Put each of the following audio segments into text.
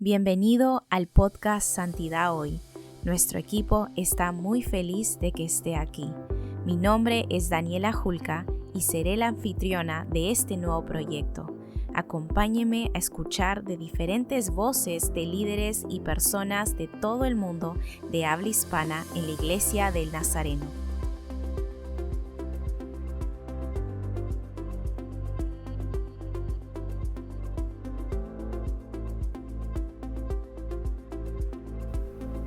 Bienvenido al podcast Santidad Hoy. Nuestro equipo está muy feliz de que esté aquí. Mi nombre es Daniela Julca y seré la anfitriona de este nuevo proyecto. Acompáñeme a escuchar de diferentes voces de líderes y personas de todo el mundo de habla hispana en la Iglesia del Nazareno.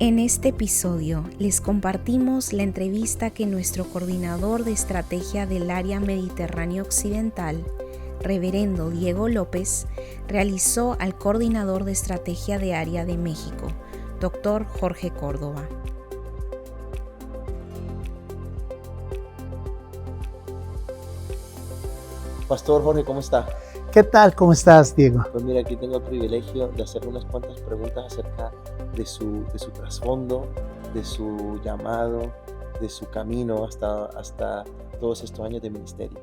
En este episodio les compartimos la entrevista que nuestro coordinador de estrategia del área Mediterráneo Occidental, Reverendo Diego López, realizó al coordinador de estrategia de área de México, Dr. Jorge Córdoba. Pastor Jorge, ¿cómo está? ¿Qué tal? ¿Cómo estás, Diego? Pues mira, aquí tengo el privilegio de hacerle unas cuantas preguntas acerca de su trasfondo, de su llamado, de su camino hasta todos estos años de ministerio.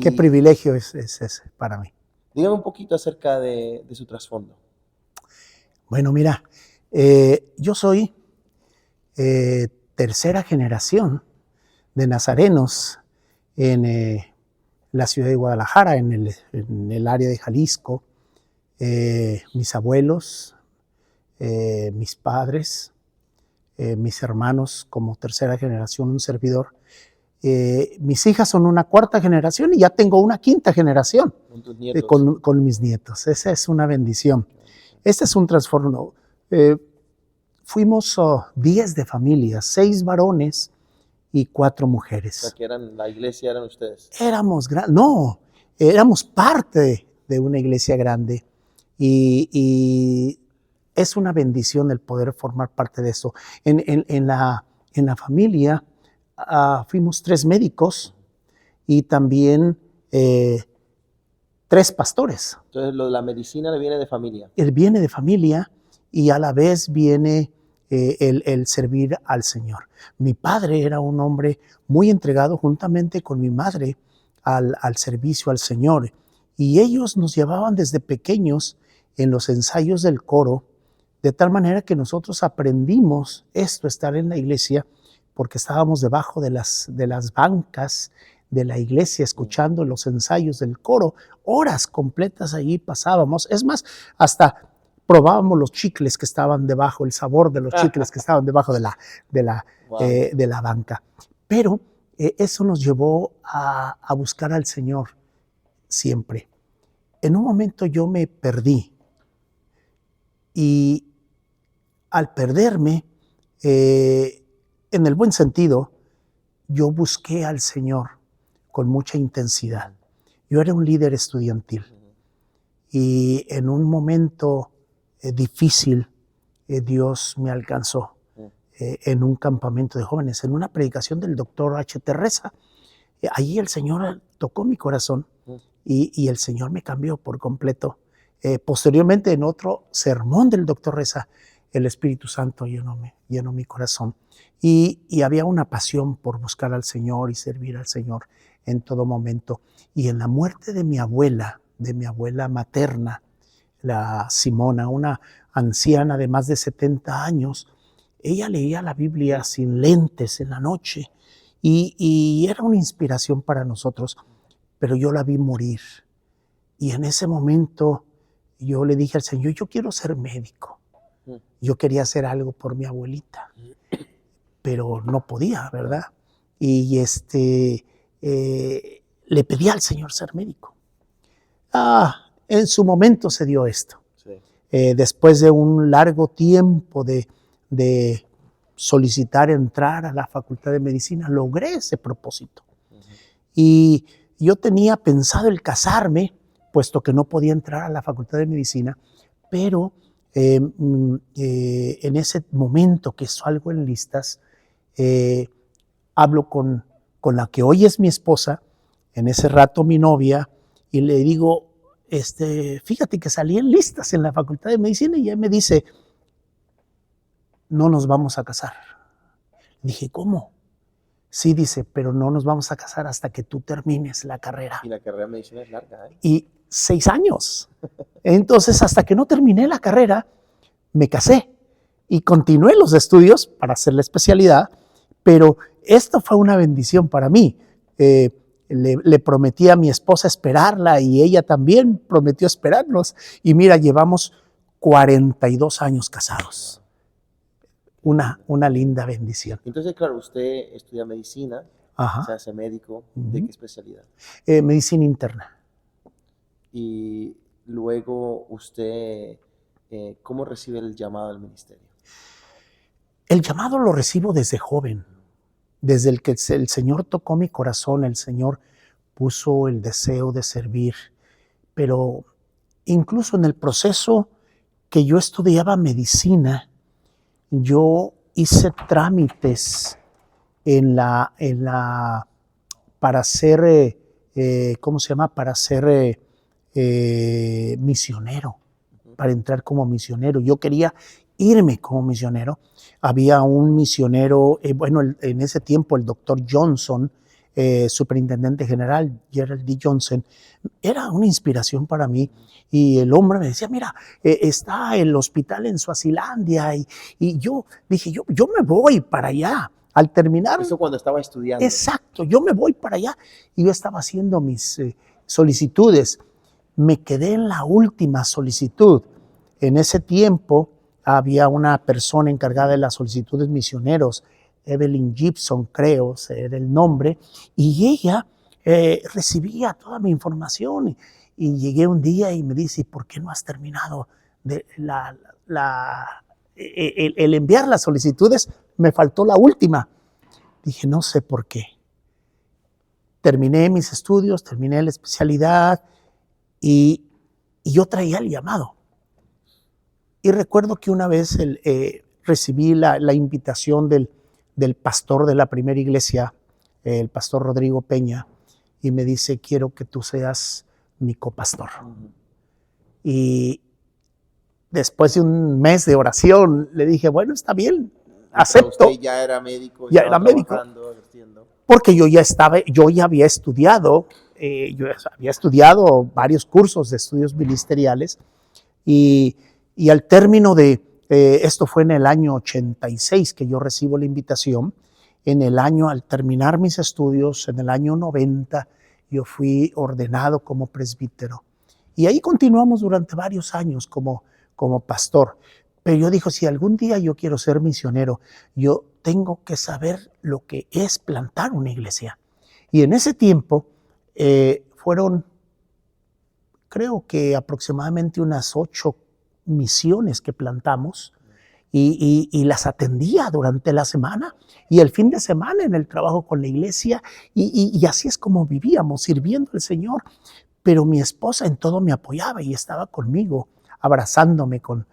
Qué privilegio es ese para mí. Dígame un poquito acerca de su trasfondo. Bueno, mira, yo soy tercera generación de nazarenos en la ciudad de Guadalajara, en el área de Jalisco. Mis abuelos, mis padres, mis hermanos como tercera generación, un servidor. Mis hijas son una cuarta generación y ya tengo una quinta generación Con tus nietos. Con mis nietos. Esa es una bendición. Este es un trasfondo. Fuimos 10 de familia, 6 varones y 4 mujeres. O sea, que la iglesia eran ustedes. Éramos parte de una iglesia grande y es una bendición el poder formar parte de eso. En la familia fuimos 3 médicos y también 3 pastores. Entonces, lo de la medicina le viene de familia. Él viene de familia y a la vez viene el servir al Señor. Mi padre era un hombre muy entregado juntamente con mi madre al servicio al Señor. Y ellos nos llevaban desde pequeños en los ensayos del coro, de tal manera que nosotros aprendimos estar en la iglesia, porque estábamos debajo de las bancas de la iglesia escuchando los ensayos del coro. Horas completas allí pasábamos. Es más, hasta probábamos los chicles que estaban debajo, el sabor de los chicles que estaban debajo de la banca. Pero eso nos llevó a buscar al Señor siempre. En un momento yo me perdí y al perderme, en el buen sentido, yo busqué al Señor con mucha intensidad. Yo era un líder estudiantil y en un momento difícil Dios me alcanzó en un campamento de jóvenes, en una predicación del doctor H. Terresa. Allí el Señor tocó mi corazón y el Señor me cambió por completo. Posteriormente, en otro sermón del doctor Reza, el Espíritu Santo llenó mi corazón. Y había una pasión por buscar al Señor y servir al Señor en todo momento. Y en la muerte de mi abuela materna, la Simona, una anciana de más de 70 años, ella leía la Biblia sin lentes en la noche y era una inspiración para nosotros, pero yo la vi morir. Y en ese momento yo le dije al Señor, yo quiero ser médico. Yo quería hacer algo por mi abuelita, pero no podía, ¿verdad? Y le pedí al Señor ser médico. En su momento se dio esto. Sí. Después de un largo tiempo de solicitar entrar a la Facultad de Medicina, logré ese propósito. Y yo tenía pensado el casarme, puesto que no podía entrar a la Facultad de Medicina, pero en ese momento que salgo en listas, hablo con la que hoy es mi esposa, en ese rato mi novia, y le digo, fíjate que salí en listas en la Facultad de Medicina, y ella me dice, no nos vamos a casar. Dije, ¿cómo? Sí, dice, pero no nos vamos a casar hasta que tú termines la carrera. Y la carrera de medicina es larga, ¿eh? Y 6 años. Entonces, hasta que no terminé la carrera, me casé y continué los estudios para hacer la especialidad, pero esto fue una bendición para mí. Le prometí a mi esposa esperarla y ella también prometió esperarnos. Y mira, llevamos 42 años casados. Una linda bendición. Entonces, claro, usted estudia medicina, se hace médico. ¿De qué especialidad? Medicina interna. Y luego usted, ¿cómo recibe el llamado al ministerio? El llamado lo recibo desde joven. Desde el que el Señor tocó mi corazón, el Señor puso el deseo de servir. Pero incluso en el proceso que yo estudiaba medicina, yo hice trámites para ser, ¿cómo se llama? Para ser misionero, para entrar como misionero. Yo quería irme como misionero. Había un misionero, en ese tiempo el doctor Johnson, superintendente general, Gerald D. Johnson, era una inspiración para mí. Y el hombre me decía, mira, está el hospital en Suazilandia. Y yo dije, yo me voy para allá. Al terminar... Eso cuando estaba estudiando. Exacto, yo me voy para allá. Y yo estaba haciendo mis solicitudes. Me quedé en la última solicitud. En ese tiempo había una persona encargada de las solicitudes misioneros, Evelyn Gibson, creo, era el nombre, y ella recibía toda mi información. Y llegué un día y me dice, ¿por qué no has terminado el enviar las solicitudes? Me faltó la última. Dije, no sé por qué. Terminé mis estudios, terminé la especialidad y yo traía el llamado. Y recuerdo que una vez recibí la invitación del pastor de la primera iglesia, el pastor Rodrigo Peña, y me dice, quiero que tú seas mi copastor. Y después de un mes de oración, le dije, bueno, está bien, acepto. Usted ya era médico. Ya era médico. Porque yo ya había estudiado, varios cursos de estudios ministeriales y al término de, esto fue en el año 86 que yo recibo la invitación, al terminar mis estudios, en el año 90, yo fui ordenado como presbítero. Y ahí continuamos durante varios años como pastor. Pero yo digo, si algún día yo quiero ser misionero, yo tengo que saber lo que es plantar una iglesia. Y en ese tiempo fueron, creo que aproximadamente unas 8 misiones que plantamos y las atendía durante la semana y el fin de semana en el trabajo con la iglesia y así es como vivíamos, sirviendo al Señor. Pero mi esposa en todo me apoyaba y estaba conmigo, abrazándome con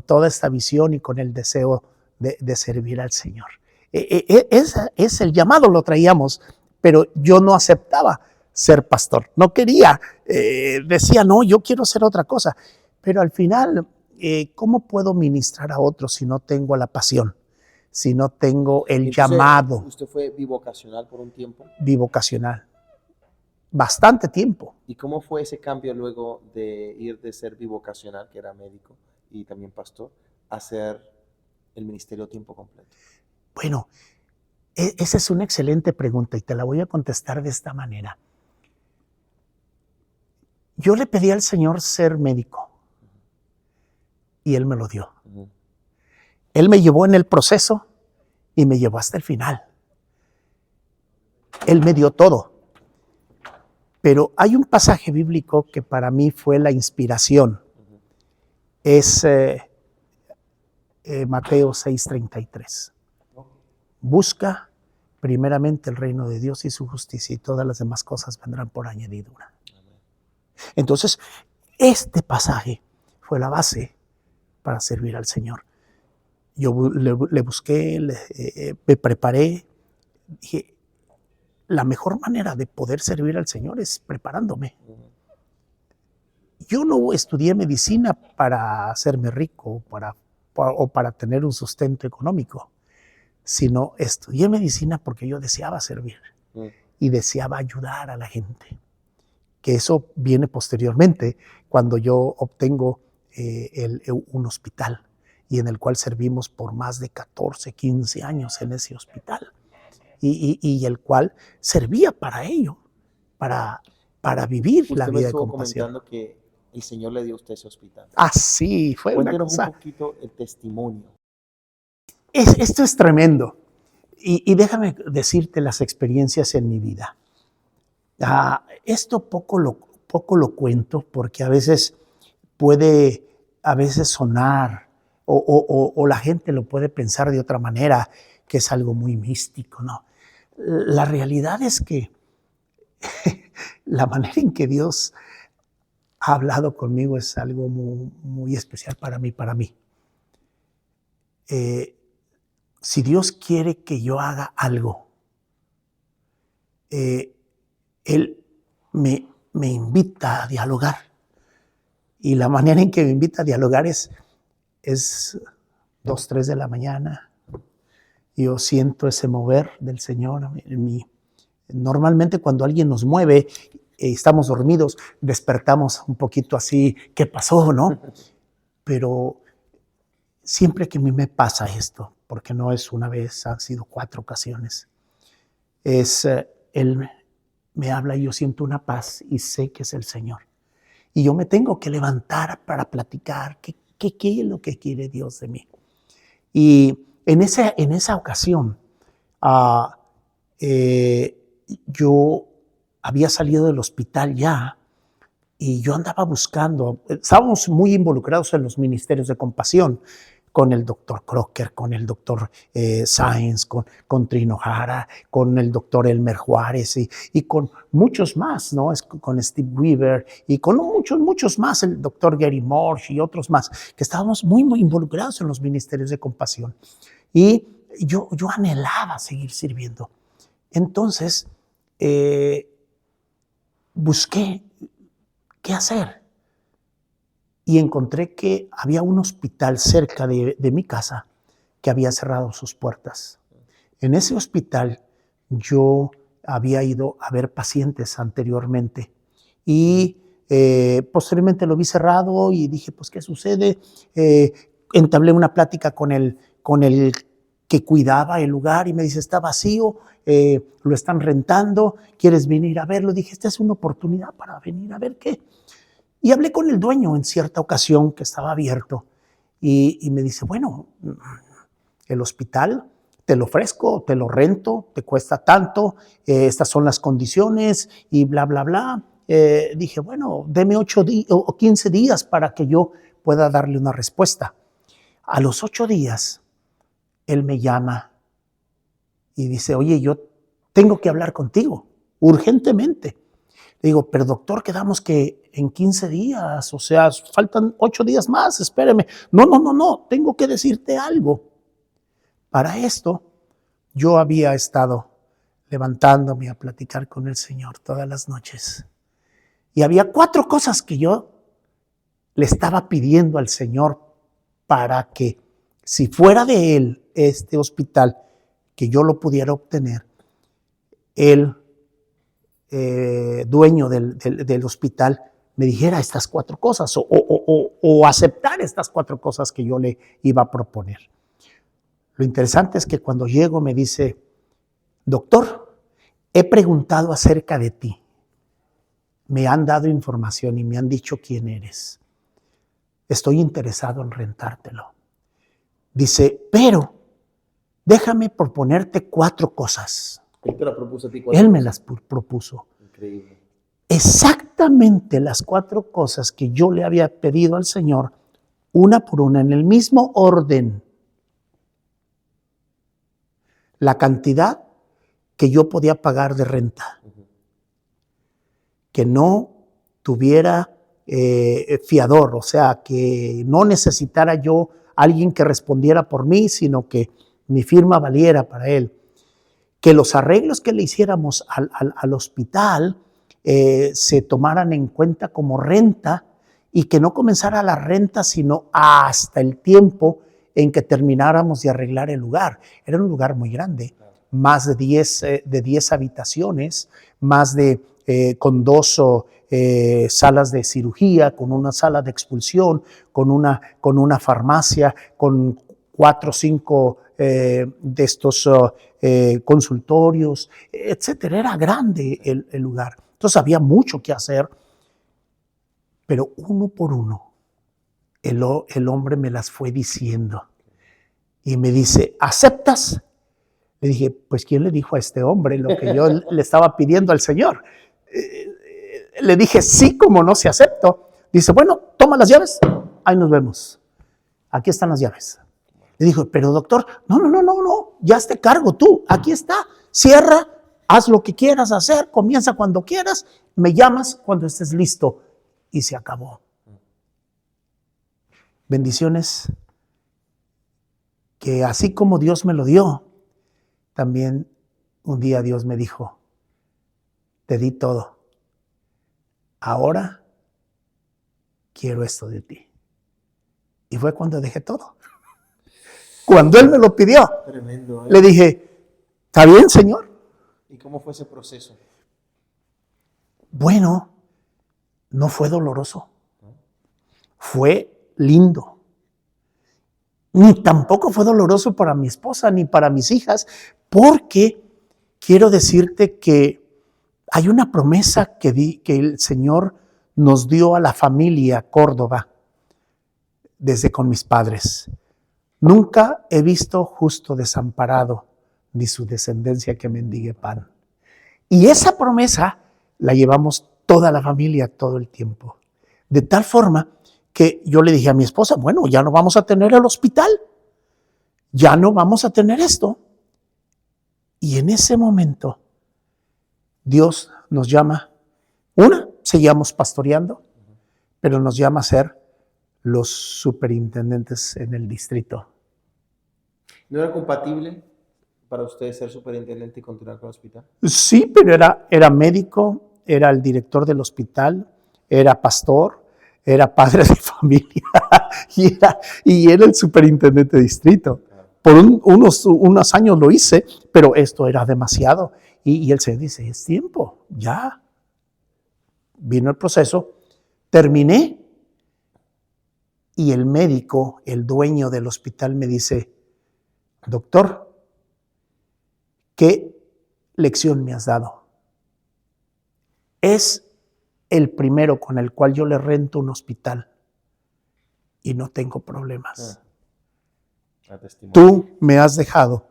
toda esta visión y con el deseo de servir al Señor. Es el llamado, lo traíamos, pero yo no aceptaba ser pastor, no quería, decía, no, yo quiero ser otra cosa. Pero al final, ¿cómo puedo ministrar a otros si no tengo la pasión? Si no tengo el llamado. ¿Usted fue bivocacional por un tiempo? Bivocacional. Bastante tiempo. ¿Y cómo fue ese cambio luego de ir de ser bivocacional, que era médico y también pastor, a ser el ministerio a tiempo completo? Bueno, esa es una excelente pregunta y te la voy a contestar de esta manera. Yo le pedí al Señor ser médico y Él me lo dio. Él me llevó en el proceso y me llevó hasta el final. Él me dio todo. Pero hay un pasaje bíblico que para mí fue la inspiración. Es Mateo 6:33. Busca primeramente el reino de Dios y su justicia y todas las demás cosas vendrán por añadidura. Entonces, este pasaje fue la base para servir al Señor. Yo le busqué, me preparé, dije, la mejor manera de poder servir al Señor es preparándome. Yo no estudié medicina para hacerme rico o para tener un sustento económico, sino estudié medicina porque yo deseaba servir y deseaba ayudar a la gente. que eso viene posteriormente cuando yo obtengo un hospital y en el cual servimos por más de 14, 15 años en ese hospital y el cual servía para ello, para vivir la vida de compasión. Usted me estuvo comentando que el Señor le dio a usted ese hospital. Sí, fue una Cuéntenos cosa. un poquito el testimonio. Esto es tremendo. Y déjame decirte las experiencias en mi vida. Esto poco lo cuento porque a veces puede sonar o la gente lo puede pensar de otra manera, que es algo muy místico, ¿no? La realidad es que la manera en que Dios ha hablado conmigo es algo muy, muy especial para mí. Si Dios quiere que yo haga algo, Él me invita a dialogar. Y la manera en que me invita a dialogar es 2, 3 de la mañana. Yo siento ese mover del Señor en mí. Normalmente cuando alguien nos mueve, estamos dormidos, despertamos un poquito así, ¿qué pasó, no? Pero siempre que a mí me pasa esto, porque no es una vez, han sido 4 ocasiones, Él me habla y yo siento una paz y sé que es el Señor. Y yo me tengo que levantar para platicar qué es lo que quiere Dios de mí. Y en esa ocasión, yo había salido del hospital ya y yo andaba buscando, estábamos muy involucrados en los ministerios de compasión, con el doctor Crocker, con el doctor Sáenz, con Trino Jara, con el doctor Elmer Juárez y con muchos más, ¿no? Con Steve Weaver y con muchos más, el doctor Gary Morse y otros más, que estábamos muy, muy involucrados en los ministerios de compasión. Y yo anhelaba seguir sirviendo. Entonces, busqué qué hacer. Y encontré que había un hospital cerca de mi casa que había cerrado sus puertas. En ese hospital yo había ido a ver pacientes anteriormente y posteriormente lo vi cerrado y dije, pues, ¿qué sucede? Entablé una plática con el que cuidaba el lugar y me dice, está vacío, lo están rentando, ¿quieres venir a verlo? Dije, esta es una oportunidad para venir a ver qué. Y hablé con el dueño en cierta ocasión que estaba abierto y me dice, bueno, el hospital te lo ofrezco, te lo rento, te cuesta tanto, estas son las condiciones y bla, bla, bla. Dije, bueno, deme 8 o 15 días para que yo pueda darle una respuesta. A los 8 días, él me llama y dice, oye, yo tengo que hablar contigo urgentemente. Le digo, pero doctor, quedamos que en 15 días, o sea, faltan 8 días más, espéreme. No, tengo que decirte algo. Para esto, yo había estado levantándome a platicar con el Señor todas las noches. Y había 4 cosas que yo le estaba pidiendo al Señor para que, si fuera de Él este hospital, que yo lo pudiera obtener, Él, dueño del hospital, me dijera estas 4 cosas o aceptar estas 4 cosas que yo le iba a proponer. Lo interesante es que cuando llego me dice, doctor, he preguntado acerca de ti. Me han dado información y me han dicho quién eres. Estoy interesado en rentártelo. Dice, pero déjame proponerte 4 cosas. ¿Él te la propuso a ti? 4 Él me las propuso. Increíble. Exactamente las 4 cosas que yo le había pedido al Señor, una por una, en el mismo orden. La cantidad que yo podía pagar de renta. Que no tuviera fiador, o sea, que no necesitara yo alguien que respondiera por mí, sino que mi firma valiera para él. Que los arreglos que le hiciéramos al hospital se tomaran en cuenta como renta y que no comenzara la renta sino hasta el tiempo en que termináramos de arreglar el lugar. Era un lugar muy grande, más de 10 habitaciones, más de con 2 salas de cirugía, con una sala de expulsión, con una farmacia, con 4 o 5 de estos consultorios, etcétera. Era grande el lugar. Entonces había mucho que hacer, pero uno por uno el hombre me las fue diciendo. Y me dice, ¿aceptas? Le dije, pues ¿quién le dijo a este hombre lo que yo le estaba pidiendo al Señor? Le dije, sí, como no, si acepto. Dice, bueno, toma las llaves, ahí nos vemos. Aquí están las llaves. Le dijo, pero doctor, no, ya te cargo tú, aquí está, cierra, haz lo que quieras hacer, comienza cuando quieras, me llamas cuando estés listo. Y se acabó. Bendiciones que así como Dios me lo dio, también un día Dios me dijo, te di todo, ahora quiero esto de ti. Y fue cuando dejé todo. Cuando Él me lo pidió, Tremendo, ¿eh? Le dije, ¿está bien, Señor? ¿Y cómo fue ese proceso? Bueno, no fue doloroso, fue lindo. Ni tampoco fue doloroso para mi esposa ni para mis hijas, porque quiero decirte que hay una promesa que el Señor nos dio a la familia Córdoba desde con mis padres. Nunca he visto justo desamparado, ni su descendencia que mendigue pan. Y esa promesa la llevamos toda la familia todo el tiempo. De tal forma que yo le dije a mi esposa, bueno, ya no vamos a tener el hospital, ya no vamos a tener esto. Y en ese momento, Dios nos llama, seguíamos pastoreando, pero nos llama a ser los superintendentes en el distrito. ¿No era compatible para ustedes ser superintendente y continuar con el hospital? Sí, pero era médico, era el director del hospital, era pastor, era padre de familia y era el superintendente de distrito. Por unos años lo hice, pero esto era demasiado. Y el Señor dice, es tiempo, ya. Vino el proceso, terminé y el médico, el dueño del hospital me dice, doctor, ¿qué lección me has dado? Es el primero con el cual yo le rento un hospital y no tengo problemas. Tú me has dejado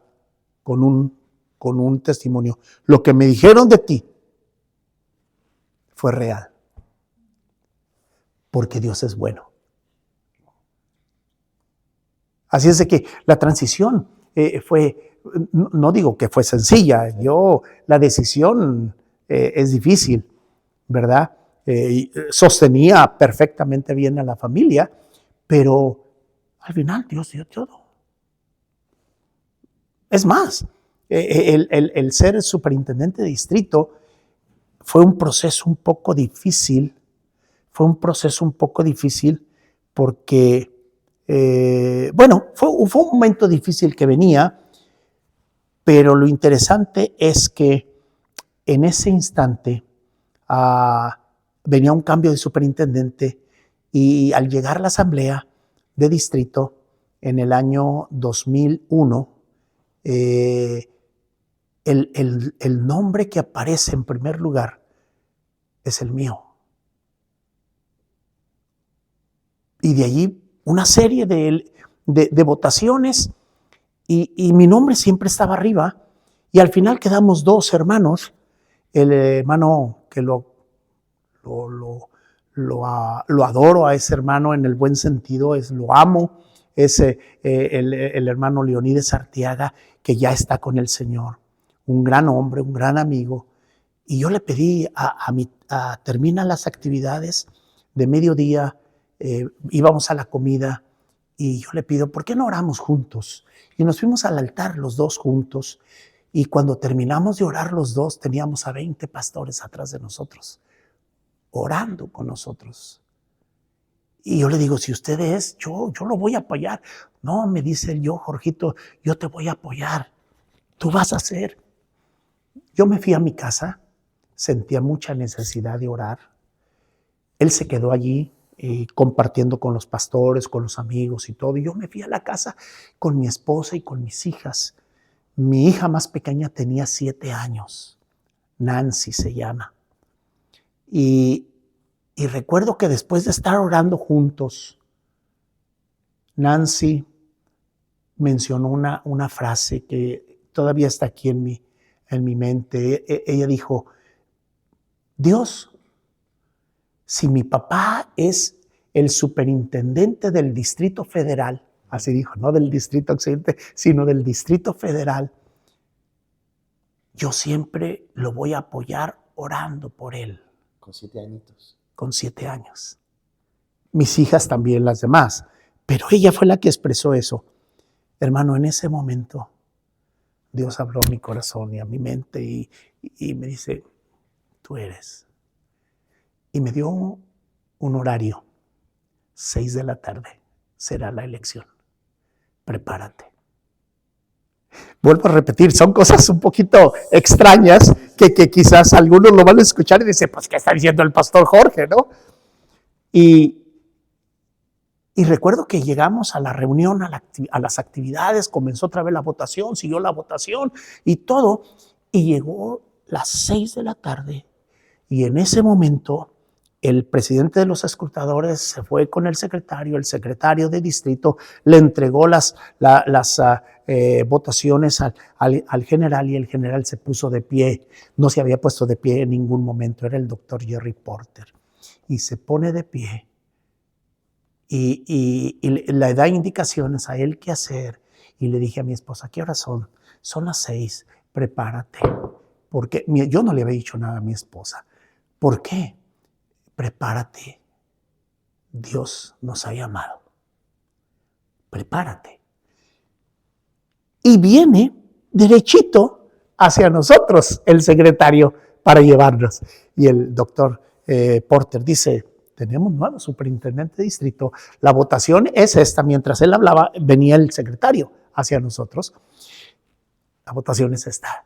con un testimonio. Lo que me dijeron de ti fue real. Porque Dios es bueno. Así es de que la transición fue, no digo que fue sencilla, la decisión es difícil, ¿verdad? Sostenía perfectamente bien a la familia, pero al final Dios dio todo. Es más, el ser superintendente de distrito fue un proceso un poco difícil. Fue un proceso un poco difícil porque, fue un momento difícil que venía, pero lo interesante es que en ese instante venía un cambio de superintendente y al llegar a la asamblea de distrito en el año 2001, el nombre que aparece en primer lugar es el mío. Y de allí una serie de votaciones y mi nombre siempre estaba arriba y al final quedamos 2 hermanos, el hermano que lo adoro a ese hermano en el buen sentido, lo amo, es el hermano Leonides Arteaga, que ya está con el Señor, un gran hombre, un gran amigo. Y yo le pedí termina las actividades de mediodía, íbamos a la comida y yo le pido, ¿por qué no oramos juntos? Y nos fuimos al altar los 2 juntos y cuando terminamos de orar los 2 teníamos a 20 pastores atrás de nosotros, orando con nosotros. Y yo le digo, si usted es, yo lo voy a apoyar. No, me dice yo, Jorgito, yo te voy a apoyar. Tú vas a hacer. Yo me fui a mi casa, sentía mucha necesidad de orar. él se quedó allí compartiendo con los pastores, con los amigos y todo. Y yo me fui a la casa con mi esposa y con mis hijas. Mi hija más pequeña tenía 7 años. Nancy se llama. Y recuerdo que después de estar orando juntos, Nancy mencionó una frase que todavía está aquí en mi mente. Ella dijo: Dios, si mi papá es el superintendente del Distrito Federal, así dijo, no del Distrito Occidente, sino del Distrito Federal, yo siempre lo voy a apoyar orando por él. Con 7 añitos. Con 7 años. Mis hijas también, las demás. Pero ella fue la que expresó eso. Hermano, en ese momento, Dios habló a mi corazón y a mi mente y me dice: tú eres. Y me dio un horario. 6 de la tarde será la elección. Prepárate. Vuelvo a repetir, son cosas un poquito extrañas que quizás algunos lo van a escuchar y dicen: pues, ¿qué está diciendo el pastor Jorge, no? Y recuerdo que llegamos a la reunión, a las actividades, comenzó otra vez la votación, siguió la votación y todo, y llegó las 6 de la tarde, y en ese momento el presidente de los escrutadores se fue con el secretario de distrito le entregó las votaciones al general, y el general se puso de pie. No se había puesto de pie en ningún momento, era el doctor Jerry Porter. Y se pone de pie y le da indicaciones a él qué hacer. Y le dije a mi esposa: ¿qué horas son? Son las 6, prepárate. Porque yo no le había dicho nada a mi esposa. ¿Por qué? Prepárate. Dios nos ha llamado. Prepárate. Y viene derechito hacia nosotros el secretario para llevarnos. Y el doctor Porter dice: tenemos nuevo superintendente de distrito. La votación es esta. Mientras él hablaba, venía el secretario hacia nosotros. La votación es esta.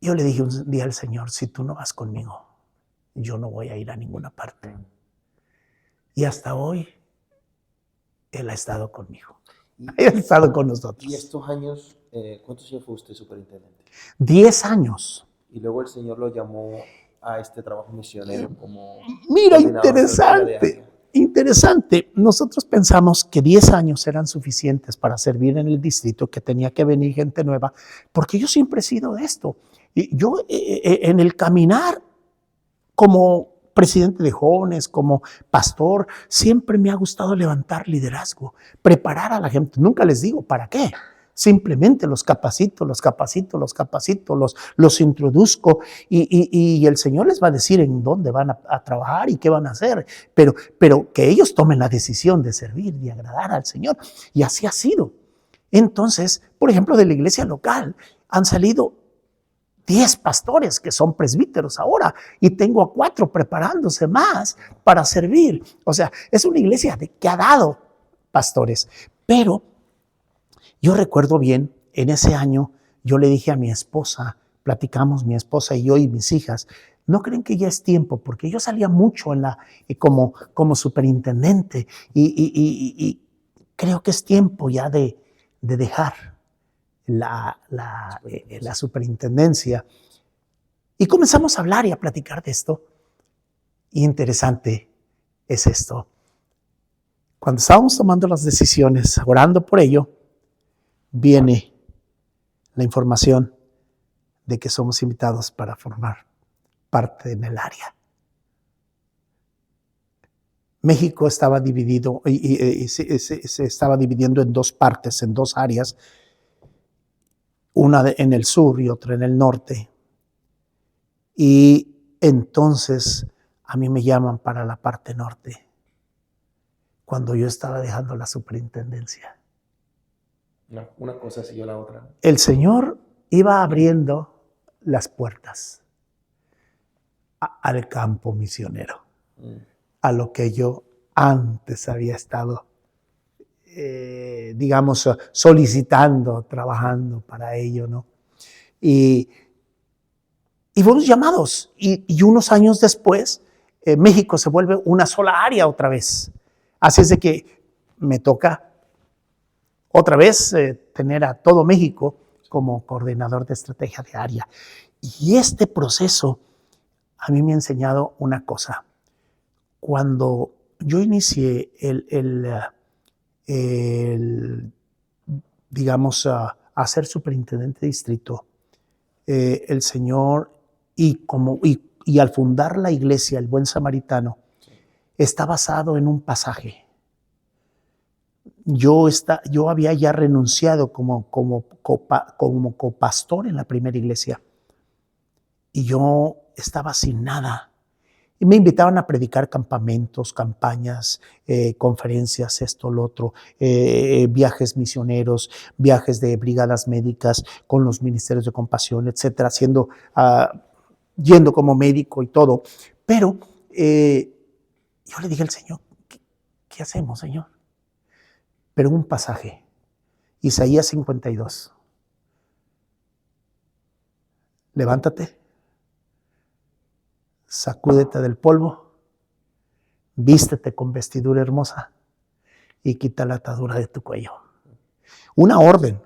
Yo le dije un día al Señor: si tú no vas conmigo, yo no voy a ir a ninguna parte. Y hasta hoy, Él ha estado conmigo. Él ha estado con nosotros. ¿Y estos años, cuántos años fue usted superintendente? 10 años. Y luego el Señor lo llamó a este trabajo misionero como... Mira, interesante. Nosotros pensamos que 10 años eran suficientes para servir en el distrito, que tenía que venir gente nueva, porque yo siempre he sido de esto. Y yo en el caminar como presidente de jóvenes, como pastor, siempre me ha gustado levantar liderazgo, preparar a la gente. Nunca les digo para qué. Simplemente los capacito, los introduzco y el Señor les va a decir en dónde van a trabajar y qué van a hacer, pero que ellos tomen la decisión de servir y agradar al Señor. Y así ha sido. Entonces, por ejemplo, de la iglesia local han salido 10 pastores que son presbíteros ahora, y tengo a 4 preparándose más para servir. O sea, es una iglesia que ha dado pastores. Pero yo recuerdo bien, en ese año yo le dije a mi esposa, platicamos mi esposa y yo y mis hijas: ¿no creen que ya es tiempo? Porque yo salía mucho como superintendente y creo que es tiempo ya de dejar la superintendencia. Y comenzamos a hablar y a platicar de esto. Y interesante es esto. Cuando estábamos tomando las decisiones, orando por ello, viene la información de que somos invitados para formar parte en el área. México estaba dividido y se estaba dividiendo en 2 partes, en 2 áreas, una en el sur y otra en el norte. Y entonces a mí me llaman para la parte norte, cuando yo estaba dejando la superintendencia. No, una cosa siguió la otra. El Señor iba abriendo las puertas al campo misionero, a lo que yo antes había estado, solicitando, trabajando para ello, ¿no? Y fuimos llamados. Y unos años después, México se vuelve una sola área otra vez. Así es de que me toca otra vez tener a todo México como coordinador de estrategia de área. Y este proceso a mí me ha enseñado una cosa. Cuando yo inicié digamos, a ser superintendente de distrito, el Señor, y al fundar la iglesia, el Buen Samaritano, está basado en un pasaje. Yo había ya renunciado como copastor en la primera iglesia, y yo estaba sin nada. Y me invitaban a predicar campamentos, campañas, conferencias, esto, lo otro, viajes misioneros, viajes de brigadas médicas con los ministerios de compasión, etcétera, yendo como médico y todo. Pero yo le dije al Señor, ¿qué hacemos, Señor? Pero un pasaje, Isaías 52. Levántate, sacúdete del polvo, vístete con vestidura hermosa y quita la atadura de tu cuello. Una orden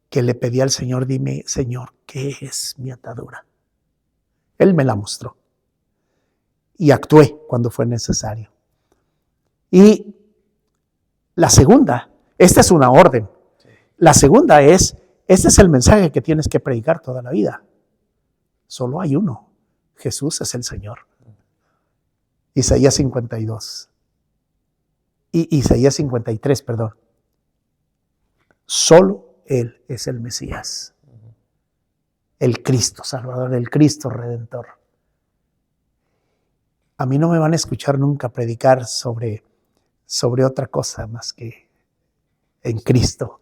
que le pedí al Señor, dime, Señor, ¿qué es mi atadura? Él me la mostró y actué cuando fue necesario. Y la segunda, esta es una orden. La segunda es, este es el mensaje que tienes que predicar toda la vida. Solo hay uno. Jesús es el Señor. Isaías 52. Isaías 53, perdón. Solo Él es el Mesías. El Cristo Salvador, el Cristo Redentor. A mí no me van a escuchar nunca predicar sobre otra cosa más que en Cristo.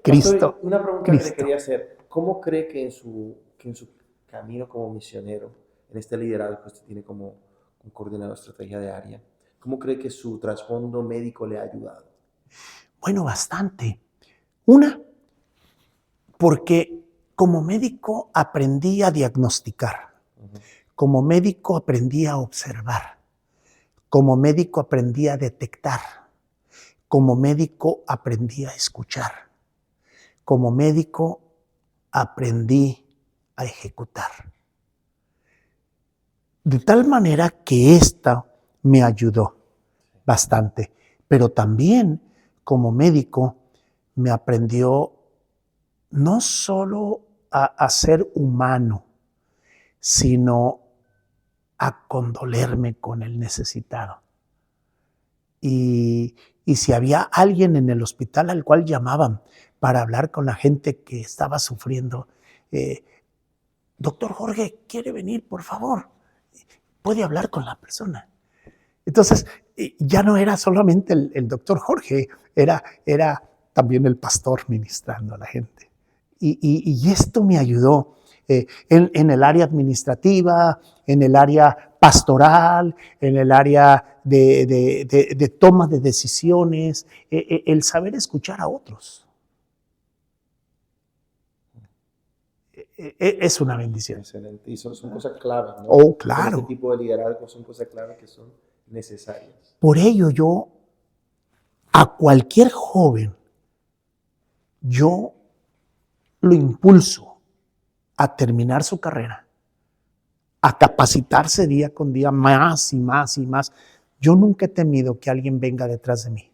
Cristo. Pastor, una pregunta que le quería hacer. ¿Cómo cree que en su camino como misionero, en este liderazgo que usted tiene como un coordinador de estrategia de área, cómo cree que su trasfondo médico le ha ayudado? Bueno, bastante. Una, porque como médico aprendí a diagnosticar. Como médico aprendí a observar. Como médico aprendí a detectar. Como médico aprendí a escuchar. Como médico aprendí a ejecutar. De tal manera que esta me ayudó bastante. Pero también como médico me aprendió no solo a ser humano, sino a condolerme con el necesitado. Y si había alguien en el hospital al cual llamaban para hablar con la gente que estaba sufriendo, doctor Jorge, ¿quiere venir, por favor? Puede hablar con la persona. Entonces, ya no era solamente el doctor Jorge, era también el pastor ministrando a la gente. Y esto me ayudó en el área administrativa, en el área pastoral, en el área de toma de decisiones, el saber escuchar a otros. Es una bendición. Excelente. Y son cosas claves, ¿no? Oh, claro. Este tipo de liderazgo son cosas claves que son necesarias. Por ello yo, a cualquier joven, yo lo impulso a terminar su carrera, a capacitarse día con día más y más y más. Yo nunca he temido que alguien venga detrás de mí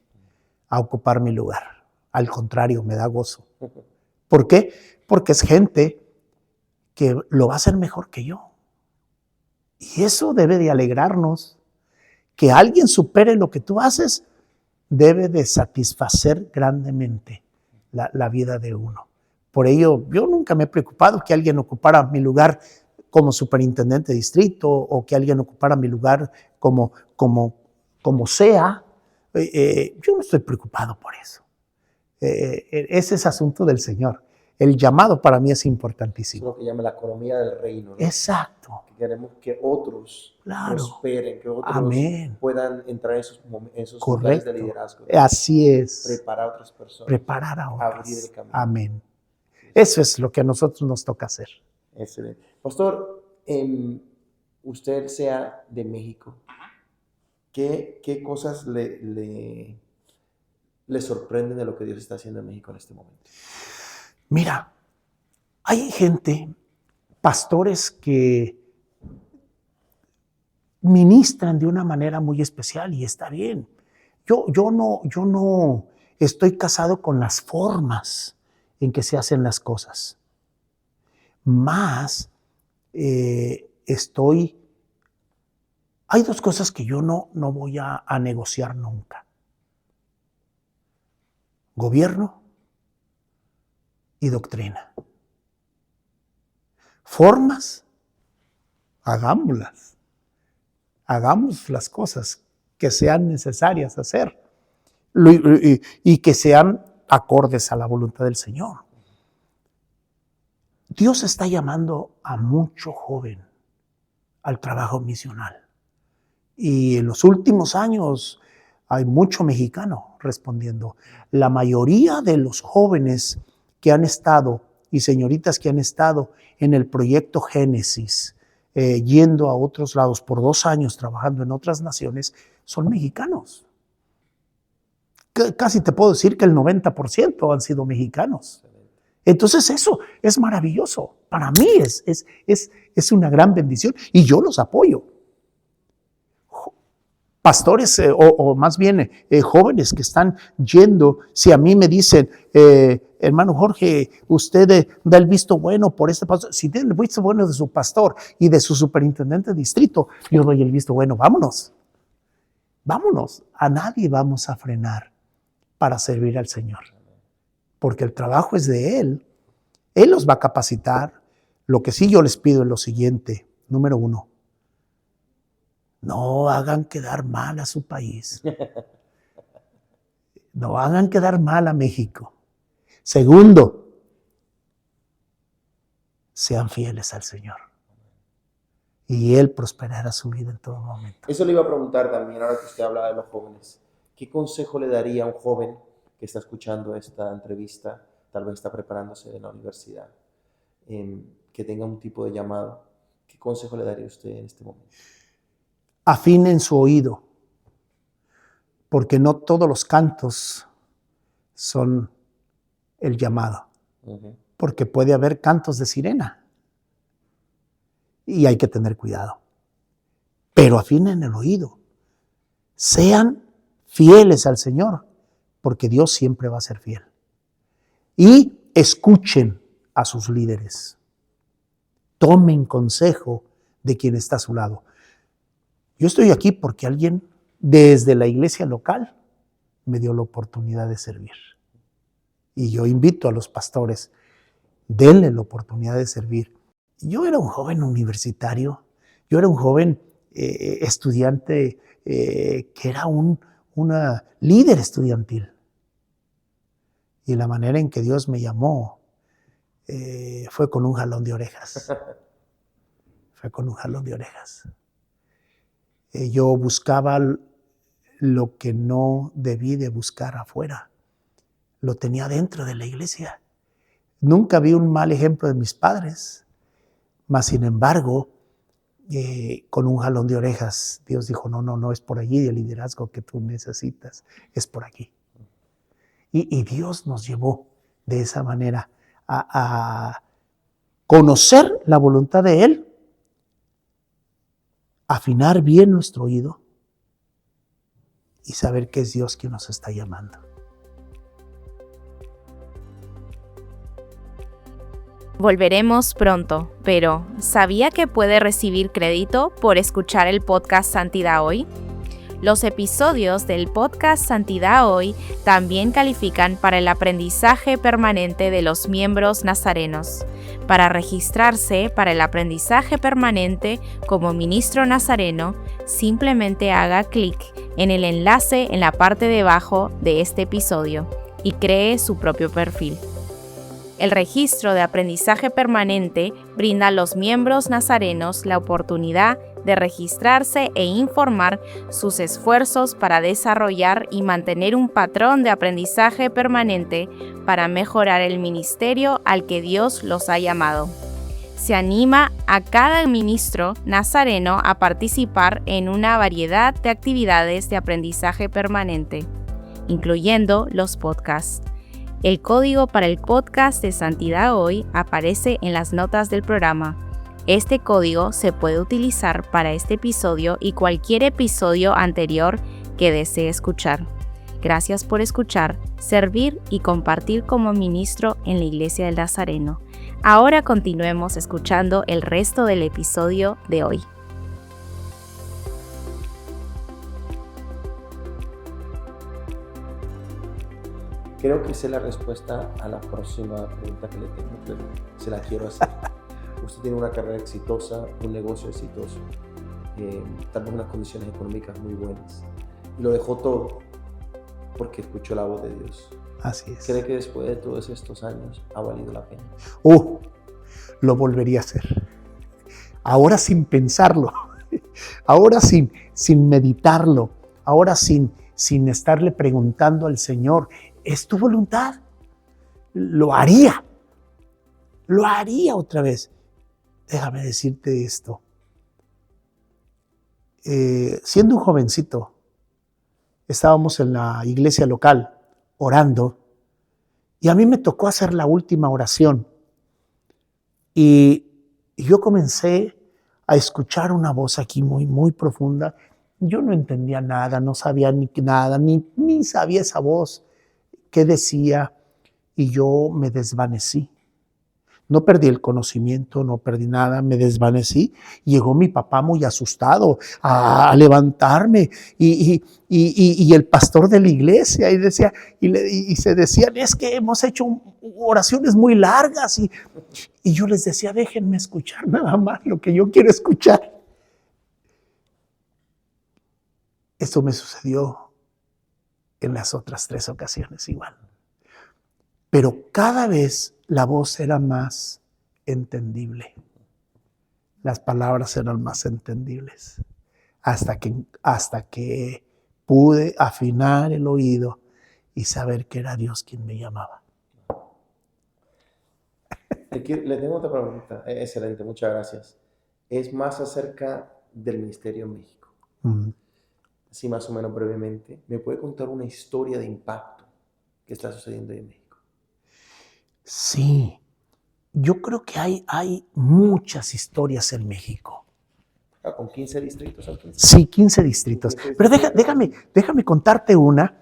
a ocupar mi lugar. Al contrario, me da gozo. ¿Por qué? Porque es gente que lo va a hacer mejor que yo. Y eso debe de alegrarnos. Que alguien supere lo que tú haces debe de satisfacer grandemente la vida de uno. Por ello, yo nunca me he preocupado que alguien ocupara mi lugar como superintendente de distrito o que alguien ocupara mi lugar como sea. Yo no estoy preocupado por eso. Ese es asunto del Señor. El llamado para mí es importantísimo. Es lo que llama la economía del reino, ¿no? Exacto. Que queremos que otros prosperen, que otros puedan entrar en esos lugares de liderazgo. Así es. Preparar a otras personas. Preparar a otras. Abrir el camino. Amén. Eso es lo que a nosotros nos toca hacer. Excelente. Pastor, usted sea de México, ¿qué cosas le sorprenden de lo que Dios está haciendo en México en este momento? Mira, hay gente, pastores que ministran de una manera muy especial y está bien. Yo no estoy casado con las formas en que se hacen las cosas. Más hay dos cosas que yo no voy a negociar nunca. Gobierno y doctrina. Formas, hagámoslas. Hagamos las cosas que sean necesarias hacer y que sean acordes a la voluntad del Señor. Dios está llamando a mucho joven al trabajo misional. Y en los últimos años hay mucho mexicano respondiendo. La mayoría de los jóvenes que han estado y señoritas que han estado en el proyecto Génesis, yendo a otros lados por 2 años trabajando en otras naciones, son mexicanos. Casi te puedo decir que el 90% han sido mexicanos. Entonces eso es maravilloso. Para mí es una gran bendición y yo los apoyo. Pastores o más bien jóvenes que están yendo, si a mí me dicen, hermano Jorge, usted da el visto bueno por este pastor, si tiene el visto bueno de su pastor y de su superintendente de distrito, yo doy el visto bueno, vámonos, a nadie vamos a frenar para servir al Señor, porque el trabajo es de Él los va a capacitar. Lo que sí yo les pido es lo siguiente, número 1, no hagan quedar mal a su país. No hagan quedar mal a México. Segundo, sean fieles al Señor. Y Él prosperará su vida en todo momento. Eso le iba a preguntar también, ahora que usted habla de los jóvenes. ¿Qué consejo le daría a un joven que está escuchando esta entrevista, tal vez está preparándose en la universidad, que tenga un tipo de llamado? ¿Qué consejo le daría usted en este momento? Afinen su oído, porque no todos los cantos son el llamado, porque puede haber cantos de sirena y hay que tener cuidado. Pero afinen el oído, sean fieles al Señor, porque Dios siempre va a ser fiel. Y escuchen a sus líderes, tomen consejo de quien está a su lado. Yo estoy aquí porque alguien desde la iglesia local me dio la oportunidad de servir. Y yo invito a los pastores, denle la oportunidad de servir. Yo era un joven universitario, yo era un joven estudiante que era una líder estudiantil. Y la manera en que Dios me llamó fue con un jalón de orejas. Fue con un jalón de orejas. Yo buscaba lo que no debí de buscar afuera. Lo tenía dentro de la iglesia. Nunca vi un mal ejemplo de mis padres, mas sin embargo, con un jalón de orejas, Dios dijo, no es por allí el liderazgo que tú necesitas, es por aquí. Y Dios nos llevó de esa manera a conocer la voluntad de Él, afinar bien nuestro oído y saber que es Dios quien nos está llamando. Volveremos pronto, pero ¿sabía que puede recibir crédito por escuchar el podcast Santidad Hoy? Los episodios del podcast Santidad Hoy también califican para el aprendizaje permanente de los miembros nazarenos. Para registrarse para el aprendizaje permanente como ministro nazareno, simplemente haga clic en el enlace en la parte de abajo de este episodio y cree su propio perfil. El registro de aprendizaje permanente brinda a los miembros nazarenos la oportunidad de registrarse e informar sus esfuerzos para desarrollar y mantener un patrón de aprendizaje permanente para mejorar el ministerio al que Dios los ha llamado. Se anima a cada ministro nazareno a participar en una variedad de actividades de aprendizaje permanente, incluyendo los podcasts. El código para el podcast de Santidad Hoy aparece en las notas del programa. Este código se puede utilizar para este episodio y cualquier episodio anterior que desee escuchar. Gracias por escuchar, servir y compartir como ministro en la Iglesia del Nazareno. Ahora continuemos escuchando el resto del episodio de hoy. Creo que sé la respuesta a la próxima pregunta que le tengo, pero se la quiero hacer. Usted tiene una carrera exitosa, un negocio exitoso, tal vez unas condiciones económicas muy buenas. Y lo dejó todo porque escuchó la voz de Dios. Así es. ¿Cree que después de todos estos años ha valido la pena? Lo volvería a hacer. Ahora sin pensarlo, ahora sin meditarlo, ahora sin estarle preguntando al Señor, ¿es tu voluntad? Lo haría otra vez. Déjame decirte esto. Siendo un jovencito, estábamos en la iglesia local orando y a mí me tocó hacer la última oración y yo comencé a escuchar una voz aquí muy, muy profunda. Yo no entendía nada, no sabía nada, ni sabía esa voz qué decía y yo me desvanecí. No perdí el conocimiento, no perdí nada, me desvanecí. Llegó mi papá muy asustado a levantarme y el pastor de la iglesia y se decían, es que hemos hecho oraciones muy largas y yo les decía, déjenme escuchar nada más lo que yo quiero escuchar. Esto me sucedió en las otras 3 ocasiones igual. Pero cada vez la voz era más entendible. Las palabras eran más entendibles. Hasta que pude afinar el oído y saber que era Dios quien me llamaba. Le tengo otra pregunta. Excelente, muchas gracias. Es más acerca del ministerio en México. Así más o menos brevemente, ¿me puede contar una historia de impacto que está sucediendo en México? Sí, yo creo que hay muchas historias en México. ¿Con 15 distritos? Sí, 15 distritos. Pero déjame contarte una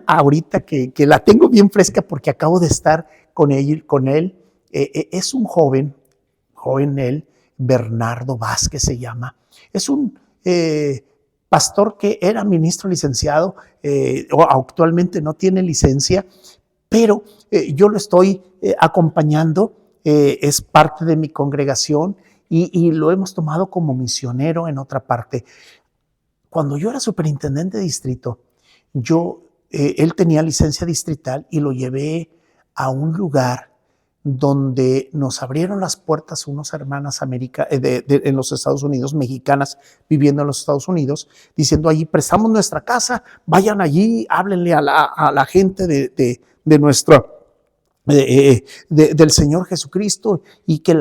ahorita que la tengo bien fresca porque acabo de estar con él. Es un joven él, Bernardo Vázquez se llama. Es un pastor que era ministro licenciado, actualmente no tiene licencia, pero yo lo estoy acompañando, es parte de mi congregación y lo hemos tomado como misionero en otra parte. Cuando yo era superintendente de distrito, él tenía licencia distrital y lo llevé a un lugar donde nos abrieron las puertas unas hermanas en los Estados Unidos, mexicanas viviendo en los Estados Unidos, diciendo allí, prestamos nuestra casa, vayan allí, háblenle a la gente de nuestro, del Señor Jesucristo y que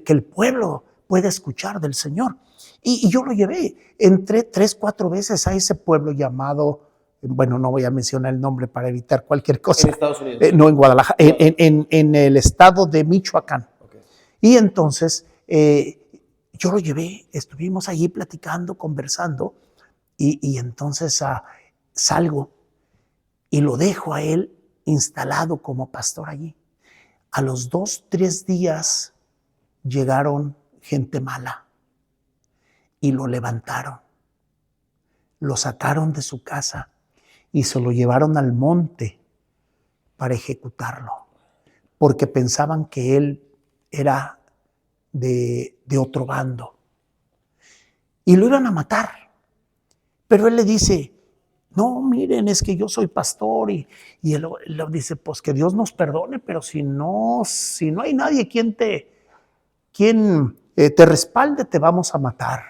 el pueblo pueda escuchar del Señor. Y yo lo llevé, entré 3, 4 veces a ese pueblo llamado, bueno, no voy a mencionar el nombre para evitar cualquier cosa. ¿En Estados Unidos? No, en Guadalajara, en el estado de Michoacán. Okay. Y entonces yo lo llevé, estuvimos allí platicando, conversando, y entonces salgo y lo dejo a él instalado como pastor allí. A los 2, 3 días llegaron gente mala y lo levantaron, lo sacaron de su casa y se lo llevaron al monte para ejecutarlo, porque pensaban que él era de otro bando y lo iban a matar. Pero él le dice, No, miren, es que yo soy pastor y él dice, pues que Dios nos perdone, pero si no hay nadie quien te respalde, te vamos a matar.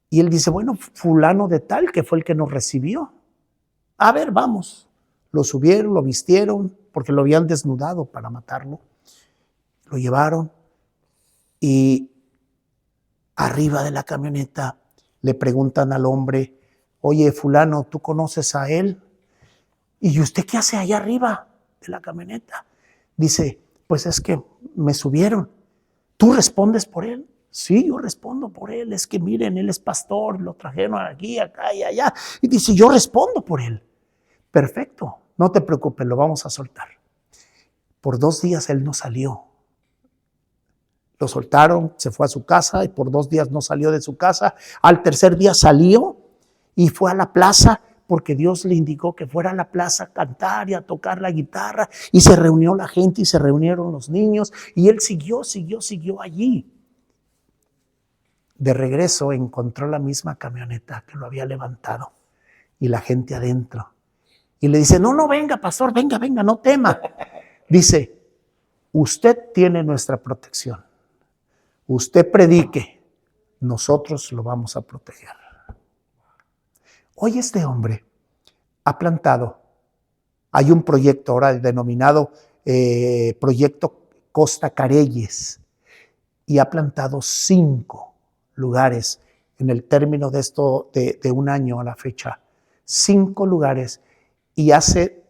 Y él dice, bueno, fulano de tal, que fue el que nos recibió. A ver, vamos. Lo subieron, lo vistieron, porque lo habían desnudado para matarlo. Lo llevaron y arriba de la camioneta le preguntan al hombre, oye, fulano, ¿tú conoces a él? ¿Y usted qué hace allá arriba de la camioneta? Dice, pues es que me subieron. ¿Tú respondes por él? Sí, yo respondo por él. Es que miren, él es pastor, lo trajeron aquí, acá y allá. Y dice, yo respondo por él. Perfecto, no te preocupes, lo vamos a soltar. Por 2 días él no salió. Lo soltaron, se fue a su casa y por 2 días no salió de su casa. Al tercer día salió y fue a la plaza porque Dios le indicó que fuera a la plaza a cantar y a tocar la guitarra. Y se reunió la gente y se reunieron los niños y él siguió allí. De regreso encontró la misma camioneta que lo había levantado y la gente adentro. Y le dice, no, venga, pastor, venga, no tema. Dice, usted tiene nuestra protección. Usted predique, nosotros lo vamos a proteger. Hoy este hombre ha plantado, hay un proyecto ahora denominado Proyecto Costa Careyes, y ha plantado 5 lugares en el término de esto de 1 año a la fecha. 5 lugares, y hace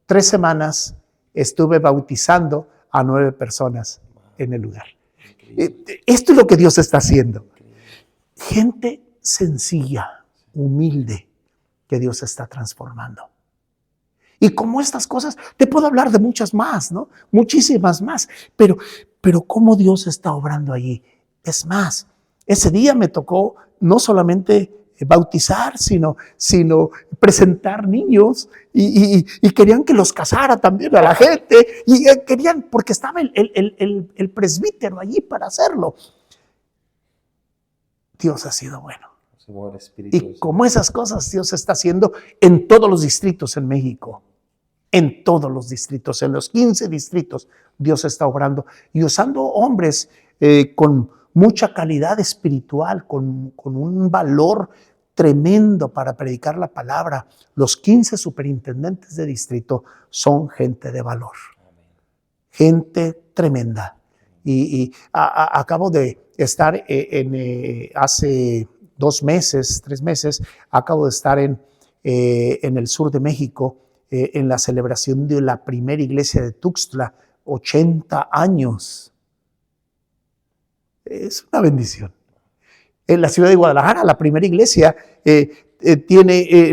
3 semanas estuve bautizando a 9 personas en el lugar. Esto es lo que Dios está haciendo. Gente sencilla, humilde, que Dios está transformando. Y como estas cosas, te puedo hablar de muchas más, ¿no? Muchísimas más, pero cómo Dios está obrando allí. Es más, ese día me tocó no solamente bautizar, sino presentar niños y querían que los casara también a la gente y querían, porque estaba el presbítero allí para hacerlo. Dios ha sido bueno. Y como esas cosas Dios está haciendo en todos los distritos en México, en todos los distritos, en los 15 distritos, Dios está obrando y usando hombres con mucha calidad espiritual, con un valor tremendo para predicar la palabra. Los 15 superintendentes de distrito son gente de valor, gente tremenda. Y acabo de estar hace 2 meses, 3 meses, acabo de estar en el sur de México, en la celebración de la primera iglesia de Tuxtla, 80 años. Es una bendición. En la ciudad de Guadalajara, la primera iglesia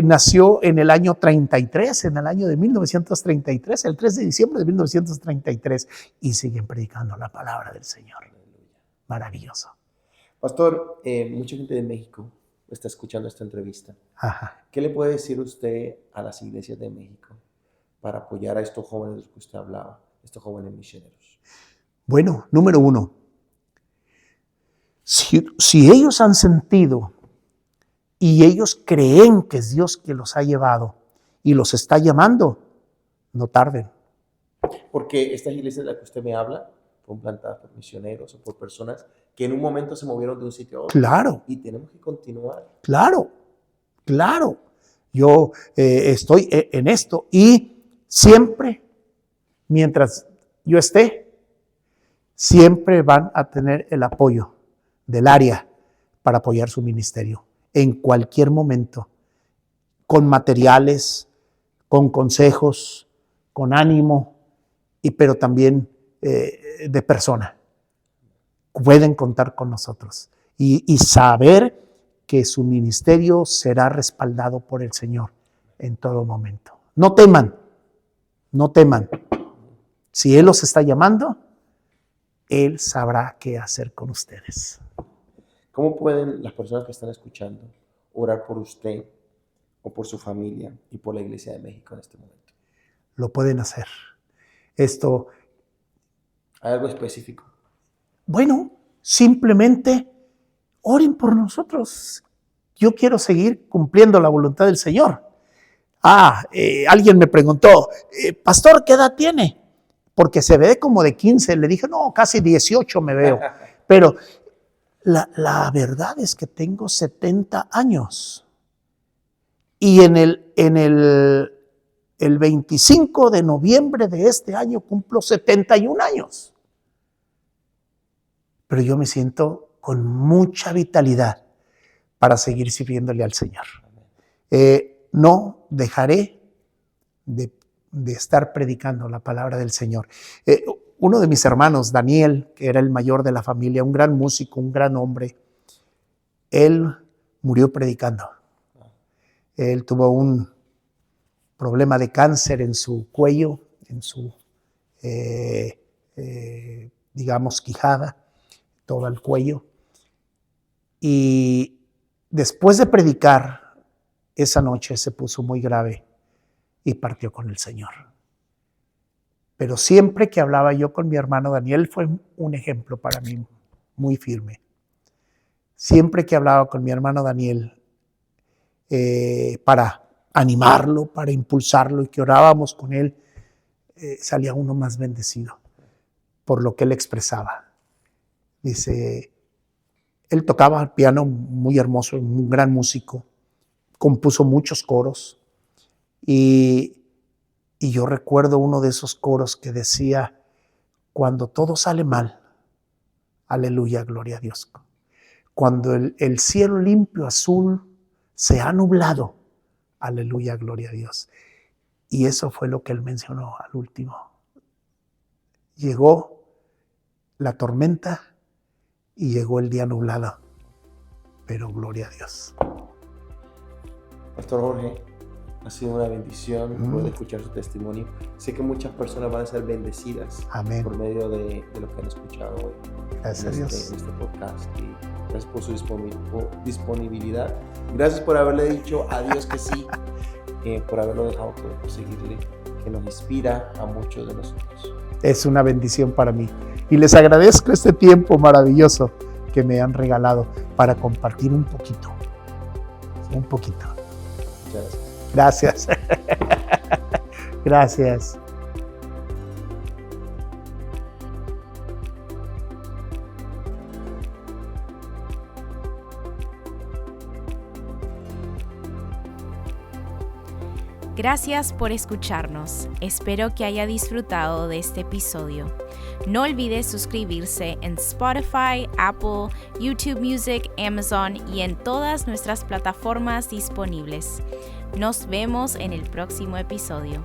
nació en el año 33, en el año de 1933, el 3 de diciembre de 1933, y siguen predicando la palabra del Señor. Maravilloso. Pastor, mucha gente de México está escuchando esta entrevista. Ajá. ¿Qué le puede decir usted a las iglesias de México para apoyar a estos jóvenes de los que usted hablaba, estos jóvenes misioneros? Bueno, número 1, si ellos han sentido y ellos creen que es Dios que los ha llevado y los está llamando, no tarden. Porque estas iglesias de las que usted me habla fueron plantadas por misioneros o por personas que en un momento se movieron de un sitio a otro. Claro. Y tenemos que continuar. Claro. Yo estoy en esto y siempre, mientras yo esté, siempre van a tener el apoyo del área para apoyar su ministerio en cualquier momento, con materiales, con consejos, con ánimo, pero también de persona. Pueden contar con nosotros y saber que su ministerio será respaldado por el Señor en todo momento. No teman. Si Él los está llamando, Él sabrá qué hacer con ustedes. ¿Cómo pueden las personas que están escuchando orar por usted o por su familia y por la Iglesia de México en este momento? Lo pueden hacer. ¿Hay algo específico? Bueno, simplemente oren por nosotros. yo quiero seguir cumpliendo la voluntad del Señor. Alguien me preguntó, pastor, ¿qué edad tiene? Porque se ve como de 15. Le dije, no, casi 18 me veo. Pero la verdad es que tengo 70 años. Y en el 25 de noviembre de este año cumplo 71 años. Pero yo me siento con mucha vitalidad para seguir sirviéndole al Señor. No dejaré de estar predicando la palabra del Señor. Uno de mis hermanos, Daniel, que era el mayor de la familia, un gran músico, un gran hombre, él murió predicando. Él tuvo un problema de cáncer en su cuello, en su, digamos, quijada, todo el cuello. Y después de predicar, esa noche se puso muy grave y partió con el Señor. Pero siempre que hablaba yo con mi hermano Daniel, fue un ejemplo para mí muy firme. Siempre que hablaba con mi hermano Daniel, para animarlo, para impulsarlo y que orábamos con él, salía uno más bendecido por lo que él expresaba. Dice, él tocaba el piano muy hermoso, un gran músico, compuso muchos coros y yo recuerdo uno de esos coros que decía, cuando todo sale mal, aleluya, gloria a Dios. Cuando el cielo limpio azul se ha nublado, aleluya, gloria a Dios. Y eso fue lo que él mencionó al último. Llegó la tormenta y llegó el día nublado, pero gloria a Dios. Pastor Jorge, ha sido una bendición poder escuchar su testimonio. Sé que muchas personas van a ser bendecidas. Amén. Por medio de lo que han escuchado hoy. Gracias a Dios. En este podcast. Y gracias por su disponibilidad. Gracias por haberle dicho a Dios que sí, por haberlo dejado por seguirle, que nos inspira a muchos de nosotros. Es una bendición para mí. Y les agradezco este tiempo maravilloso que me han regalado para compartir un poquito. Un poquito. Muchas Gracias. gracias. Gracias. Gracias por escucharnos. Espero que haya disfrutado de este episodio. No olvides suscribirse en Spotify, Apple, YouTube Music, Amazon y en todas nuestras plataformas disponibles. Nos vemos en el próximo episodio.